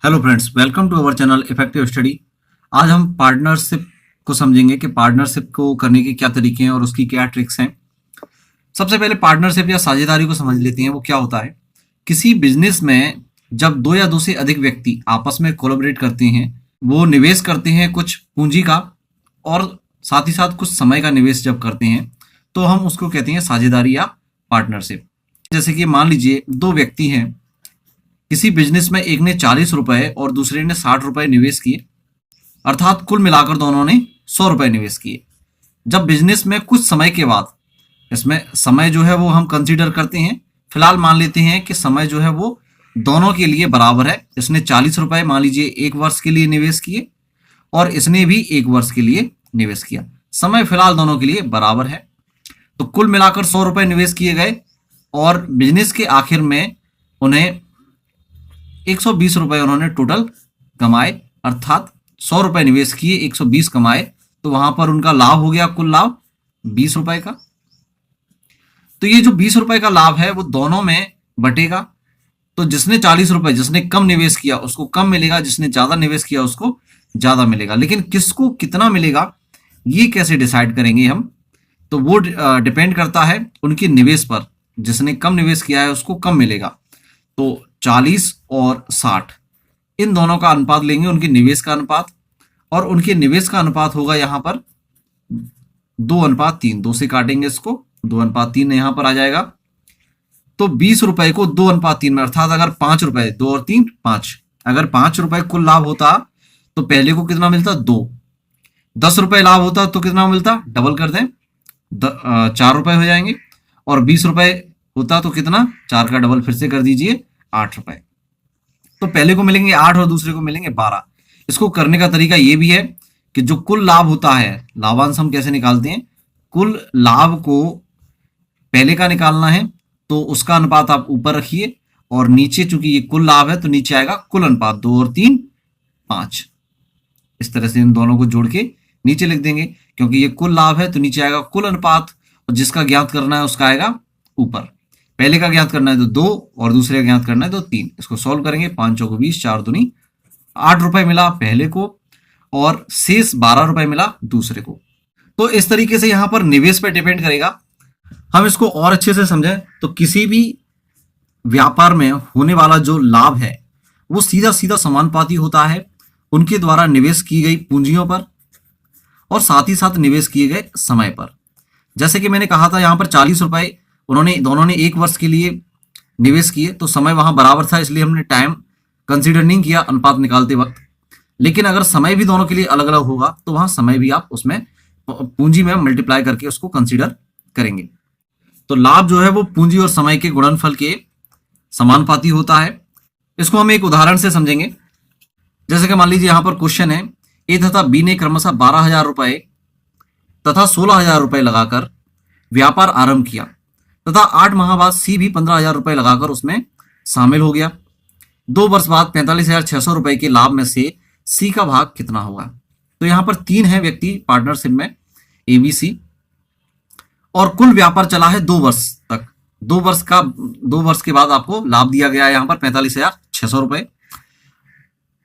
Hello friends, welcome to our channel effective study. आज हम partnership को समझेंगे कि पार्टनरशिप को करने के क्या तरीके हैं और उसकी क्या ट्रिक्स हैं। सबसे पहले पार्टनरशिप या साझेदारी को समझ लेते हैं। वो क्या होता है? किसी बिजनेस में जब दो या दो से अधिक व्यक्ति आपस में कोलैबोरेट करते हैं, वो निवेश करते हैं कुछ पूंजी का और साथ ही साथ कुछ समय का निवेश जब करते हैं, तो हम उसको कहते हैं साझेदारी या पार्टनरशिप। जैसे कि मान लीजिए दो व्यक्ति हैं किसी बिजनेस में, एक ने 40 रुपए और दूसरे ने 60 रुपए निवेश किए, अर्थात कुल मिलाकर दोनों ने 100 रुपए निवेश किए। जब बिजनेस में कुछ समय के बाद, इसमें समय जो है वो हम कंसीडर करते हैं, फिलहाल मान लेते हैं कि समय जो है वो दोनों के लिए बराबर है। इसने 40 रुपए मान लीजिए 1 वर्ष के लिए निवेश किए और इसने भी 1 वर्ष के लिए निवेश किया। समय फिलहाल दोनों के लिए बराबर है, तो कुल मिलाकर 100 रुपए निवेश किए गए और बिजनेस के आखिर में उन्हें 120 रुपए उन्होंने टोटल कमाए, अर्थात 100 रुपए निवेश किए, 120 कमाए, तो वहां पर उनका लाभ हो गया, कुल लाभ 20 रुपए का। तो ये जो 20 रुपए का लाभ है वो दोनों में बटेगा। तो जिसने 40 रुपए, जिसने कम निवेश किया उसको कम मिलेगा, जिसने ज्यादा निवेश किया उसको ज्यादा मिलेगा। लेकिन किसको कितना मिलेगा ये कैसे डिसाइड करेंगे हम? तो वो डिपेंड करता है उनके निवेश पर। जिसने कम निवेश किया है उसको कम मिलेगा। तो 40 और 60 इन दोनों का अनुपात लेंगे, उनके निवेश का अनुपात, और उनके निवेश का अनुपात होगा यहां पर 2:3। 2 से काटेंगे इसको, 2:3 यहां पर आ जाएगा। तो 20 रुपए को 2:3 में, अर्थात अगर 5 रुपए, 2 और 3 5, अगर 5 रुपए कुल लाभ होता तो पहले को कितना मिलता? 2। 10 रुपए लाभ होता तो कितना मिलता? डबल कर दें, 4 रुपए हो जाएंगे। और 20 रुपए होता तो कितना? 4 का डबल फिर से कर दीजिए, 8 रुपए। तो पहले को मिलेंगे 8 और दूसरे को मिलेंगे 12। इसको करने का तरीका ये भी है कि जो कुल लाभ होता है, लाभांश हम कैसे निकालते हैं? कुल लाभ को पहले का निकालना है तो उसका अनुपात आप ऊपर रखिए, और नीचे चूंकि ये कुल लाभ है तो नीचे आएगा कुल अनुपात, 2 और 3 5। इस तरह से इन दोनों को जोड़ के नीचे लिख देंगे, क्योंकि ये कुल लाभ है तो नीचे आएगा कुल अनुपात, और जिसका ज्ञात करना है उसका आएगा ऊपर। पहले का ज्ञात करना है तो 2 और दूसरे का ज्ञात करना है तो 3। इसको सॉल्व करेंगे, 5 चौको 20, 4 दूनी 8 रुपए मिला पहले को और शेष 12 रुपए मिला दूसरे को। तो इस तरीके से यहां पर निवेश पर डिपेंड करेगा। हम इसको और अच्छे से समझें तो किसी भी व्यापार में होने वाला जो लाभ है वो सीधा सीधा समानुपाती होता है उनके द्वारा निवेश की गई पूंजियों पर और साथ ही साथ निवेश किए गए समय पर। जैसे कि मैंने कहा था, यहां पर 40 रुपए दोनों ने 1 वर्ष के लिए निवेश किए, तो समय वहां बराबर था, इसलिए हमने टाइम कंसीडर नहीं किया अनुपात निकालते वक्त। लेकिन अगर समय भी दोनों के लिए अलग अलग होगा तो वहां समय भी आप उसमें पूंजी में मल्टीप्लाई करके उसको कंसीडर करेंगे। तो लाभ जो है वो पूंजी और समय के गुणनफल के समानुपाती होता है। इसको हम एक उदाहरण से समझेंगे। जैसे कि मान लीजिए यहां पर क्वेश्चन है, ए तथा बी ने क्रमशः 12,000 रुपए तथा 16,000 रुपए लगाकर व्यापार आरंभ किया तथा 8 माह बाद सी भी 15,000 रुपए लगाकर उसमें शामिल हो गया। 2 वर्ष बाद 45,600 रुपए के लाभ में से सी का भाग कितना होगा? तो यहां पर 3 है व्यक्ति पार्टनरशिप में, ए बी सी, और कुल व्यापार चला है 2 वर्ष तक। 2 वर्ष के बाद आपको लाभ दिया गया है यहां पर 45,600 रुपए।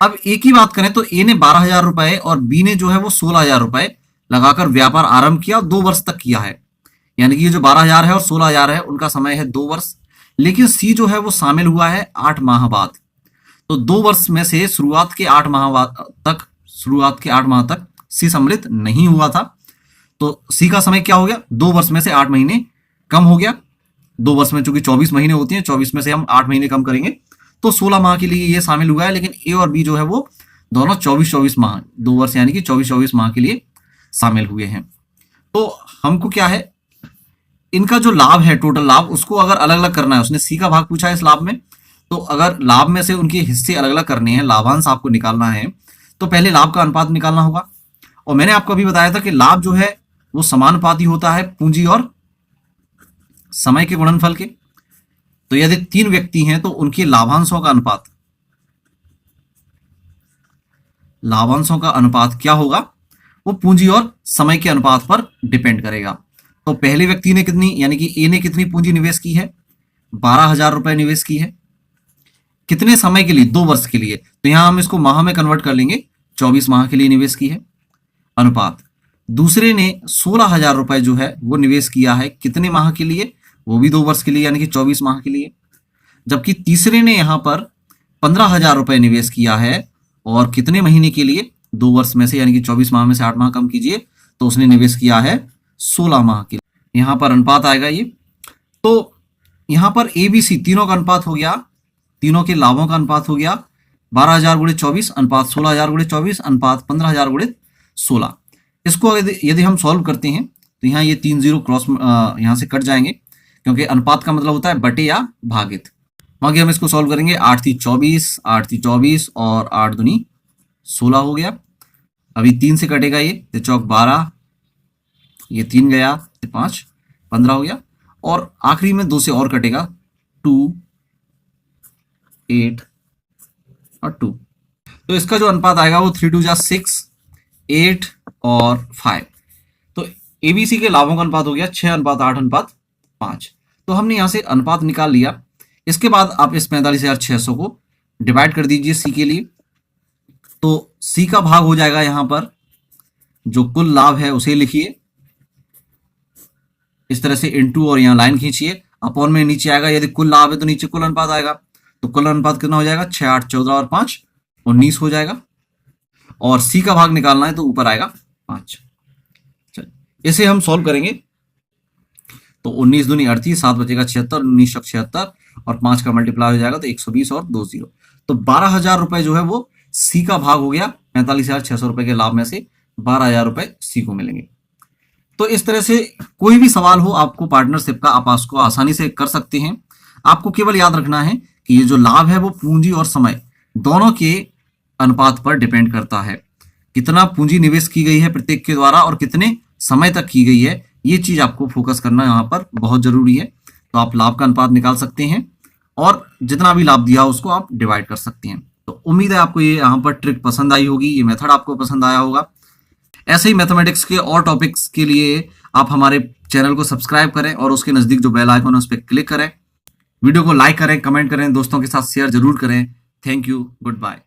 अब ए की बात करें तो ए ने 12,000 रुपए और बी ने जो है वो 16,000 रुपए लगाकर व्यापार आरंभ किया, 2 वर्ष तक किया है। यानी कि ये जो 12,000 है और 16,000 है उनका समय है 2 वर्ष। लेकिन सी जो है वो शामिल हुआ है 8 माह बाद। तो 2 वर्ष में से शुरुआत के 8 माह तक सी सम्मिलित नहीं हुआ था। तो सी का समय क्या हो गया? 2 वर्ष में से 8 महीने कम हो गया। 2 वर्ष में चूंकि 24 महीने होती हैं, 24 में से हम 8 महीने कम करेंगे तो 16 माह के लिए ये शामिल हुआ है। लेकिन ए और बी जो है वो दोनों 24-24 माह, 2 वर्ष यानी कि 24-24 माह के लिए शामिल हुए हैं। तो हमको क्या है, इनका जो लाभ है, टोटल लाभ, उसको अगर अलग अलग करना है, उसने सी का भाग पूछा है इस लाभ में, तो अगर लाभ में से उनके हिस्से अलग अलग करने हैं, लाभांश आपको निकालना है, तो पहले लाभ का अनुपात निकालना होगा। और मैंने आपको अभी बताया था कि लाभ जो है वो समानुपाती होता है पूंजी और समय के गुणनफल के। तो यदि 3 व्यक्ति हैं तो उनके लाभांशों का अनुपात क्या होगा? वो पूंजी और समय के अनुपात पर डिपेंड करेगा। तो पहले व्यक्ति ने कितनी, यानी कि ए ने कितनी पूंजी निवेश की है? 12,000 रुपए निवेश की है। कितने समय के लिए, 2 वर्ष के लिए, तो यहां हम इसको माह में कन्वर्ट कर लेंगे, 24 माह के लिए निवेश की है। अनुपात, दूसरे ने 16,000 रुपए जो है वो निवेश किया है, कितने माह के लिए, वो भी 2 वर्ष के लिए, यानी कि 24 माह के लिए। जबकि तीसरे ने यहां पर 15,000 रुपए निवेश किया है, और कितने महीने के लिए, 2 वर्ष में से, यानी कि 24 माह में से 8 माह कम कीजिए, तो उसने निवेश किया है 16 माह के लिए। यहां पर अनुपात आएगा ये। तो यहां पर ABC तीनों का अनुपात हो गया, तीनों के लाभों का अनुपात हो गया 12,000 गुणे 24 अनुपात 16,000 गुणे 24 अनुपात 15,000 गुणे 16। इसको यदि हम सॉल्व करते हैं तो यहाँ ये 3 जीरो क्रॉस यहाँ से कट जाएंगे, क्योंकि अनुपात का मतलब होता है बटे या भागित। बाकी हम इसको सॉल्व करेंगे, 8 × 3 = 24, 8 × 3 = 24 और 8 × 2 = 16 हो गया। अभी 3 से कटेगा ये, 3 चौक 12, ये 3 गया, 5 15 हो गया, और आखिरी में 2 से और कटेगा, 2 8 और 2। तो इसका जो अनुपात आएगा वो 3 × 2 = 6, 8 और 5। तो ABC के लाभों का अनुपात हो गया 6:8:5। तो हमने यहां से अनुपात निकाल लिया। इसके बाद आप इस 45,600 को डिवाइड कर दीजिए C के लिए, तो C का भाग हो जाएगा, यहां पर जो कुल लाभ है उसे लिखिए इस तरह से, इनटू, और यहां लाइन खींचिए, अपॉन में नीचे आएगा, यदि कुल लाभ है तो नीचे कुल अनुपात आएगा, तो कुल अनुपात कितना हो जाएगा, 6 8 14 और 5 19 हो जाएगा, और C का भाग निकालना है तो ऊपर आएगा 5। चलिए इसे हम सॉल्व करेंगे, तो 19 दूनी 38, 7 बचेगा 76, 19 × 76 और 5 का मल्टीप्लाई हो जाएगा तो 120 और 2 0। तो 12,000 रुपए जो है वो C का भाग हो गया, 45,600 रुपए के लाभ में से 12,000 रुपए C को मिलेंगे। तो इस तरह से कोई भी सवाल हो आपको पार्टनरशिप का, आप उसको आसानी से कर सकते हैं। आपको केवल याद रखना है कि ये जो लाभ है वो पूंजी और समय दोनों के अनुपात पर डिपेंड करता है, कितना पूंजी निवेश की गई है प्रत्येक के द्वारा और कितने समय तक की गई है, ये चीज आपको फोकस करना यहाँ पर बहुत जरूरी है। तो आप लाभ का अनुपात निकाल सकते हैं और जितना भी लाभ दिया उसको आप डिवाइड कर सकते हैं। तो उम्मीद है आपको ये यहाँ पर ट्रिक पसंद आई होगी, ये मेथड आपको पसंद आया होगा। ऐसे ही मैथमेटिक्स के और टॉपिक्स के लिए आप हमारे चैनल को सब्सक्राइब करें और उसके नजदीक जो बेल आइकन है उस पर क्लिक करें। वीडियो को लाइक करें, कमेंट करें, दोस्तों के साथ शेयर जरूर करें। Thank you, good bye.